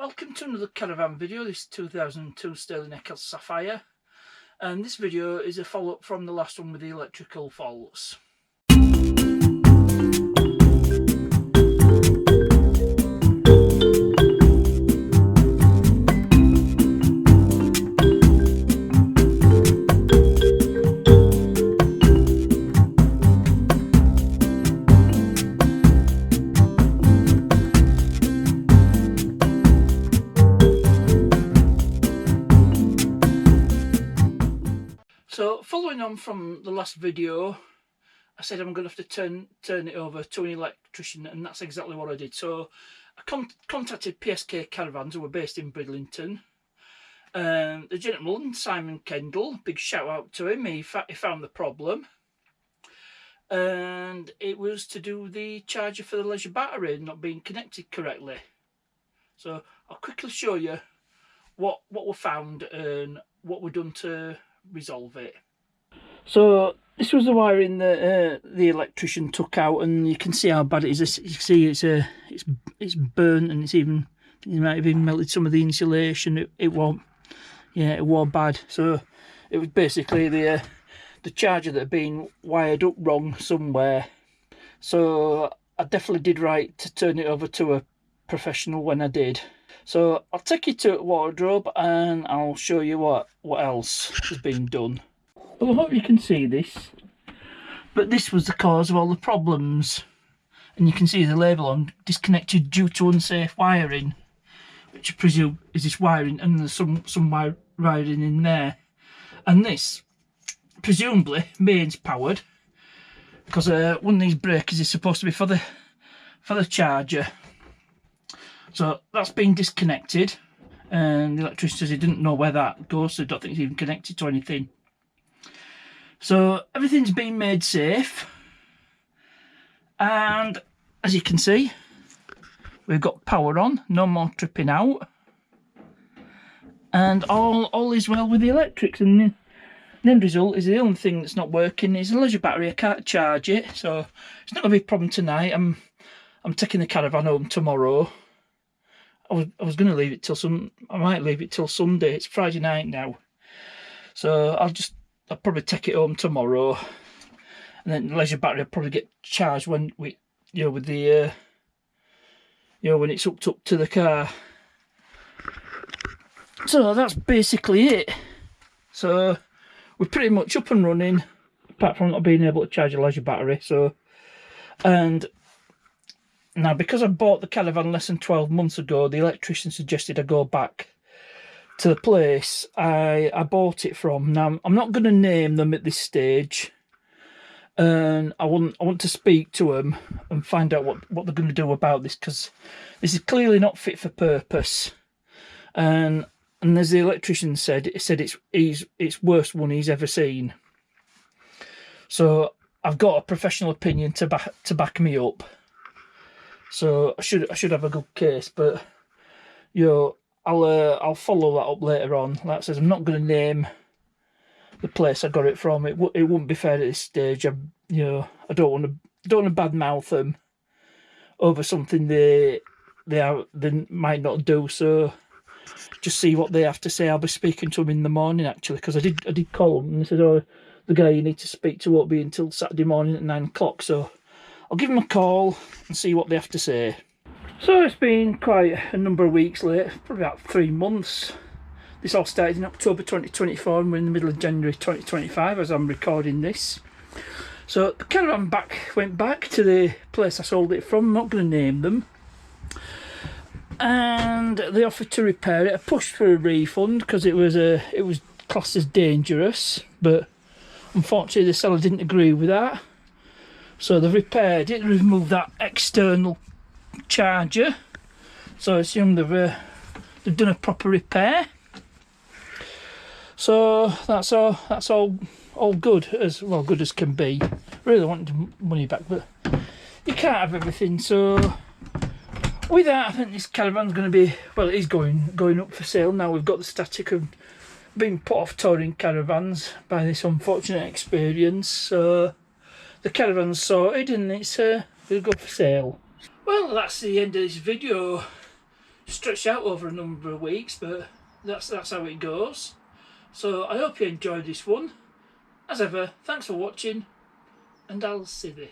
Welcome to another Caravan video. This is 2002 Sterling Eccles Sapphire, and this video is a follow-up from the last one with the electrical faults. So following on from the last video, I said I'm going to have to turn it over to an electrician, and that's exactly what I did. So I contacted PSK Caravans, who were based in Bridlington. The gentleman, Simon Kendall, big shout out to him, he found the problem. And it was to do the charger for the leisure battery not being connected correctly. So I'll quickly show you what we found and what we've done to resolve it. So this was the wiring that the electrician took out, and you can see how bad it is. You can see it's burnt, and it might have even melted some of the insulation. It was bad. So it was basically the charger that had been wired up wrong somewhere. So I definitely did right to turn it over to a professional when I did. So I'll take you to wardrobe and I'll show you what else has been done. Well, I hope you can see this, but this was the cause of all the problems. And you can see the label on disconnected due to unsafe wiring, which I presume is this wiring, and there's some wiring in there. And this, presumably, mains powered, because one of these breakers is supposed to be for the charger. So that's been disconnected, and the electrician says he didn't know where that goes, so I don't think it's even connected to anything. So everything's been made safe, and as you can see, we've got power on, no more tripping out, and all is well with the electrics. And the end result is the only thing that's not working is the leisure battery. I can't charge it, so it's not going to be a problem tonight. I'm taking the Caravan home tomorrow. I was going to leave it till I might leave it till Sunday. It's Friday night now, so I'll probably take it home tomorrow, and then the leisure battery will probably get charged when when it's hooked up to the car. So that's basically it. So we're pretty much up and running, apart from not being able to charge a leisure battery. So, and now, because I bought the Caravan less than 12 months ago, the electrician suggested I go back to the place I bought it from. Now, I'm not going to name them at this stage, and I want to speak to them and find out what they're going to do about this, because this is clearly not fit for purpose. And as the electrician said, it's worst one he's ever seen. So I've got a professional opinion to back me up. So I should have a good case, but I'll follow that up later on. Like I said, I'm not going to name the place I got it from. It wouldn't be fair at this stage. I don't want to badmouth them over something they might not do. So just see what they have to say. I'll be speaking to them in the morning, actually, because I did call them and they said, "Oh, the guy you need to speak to won't be until Saturday morning at 9 o'clock." So I'll give them a call and see what they have to say. So it's been quite a number of weeks late, probably about 3 months. This all started in October 2024, and we're in the middle of January 2025 as I'm recording this. So the Caravan went back to the place I sold it from. I'm not going to name them. And they offered to repair it. I pushed for a refund because it was classed as dangerous, but unfortunately the seller didn't agree with that. So they've repaired it, removed that external charger. So I assume they've done a proper repair. So that's all good, as well good as can be. Really want money back, but you can't have everything. So with that, I think this Caravan's going to be, well, it is going up for sale now. We've got the static of being put off touring Caravans by this unfortunate experience. So the Caravan's sorted, and it's will go for sale. Well, that's the end of this video. stretched out over a number of weeks, but that's how it goes. So I hope you enjoyed this one. As ever, thanks for watching, and I'll see you.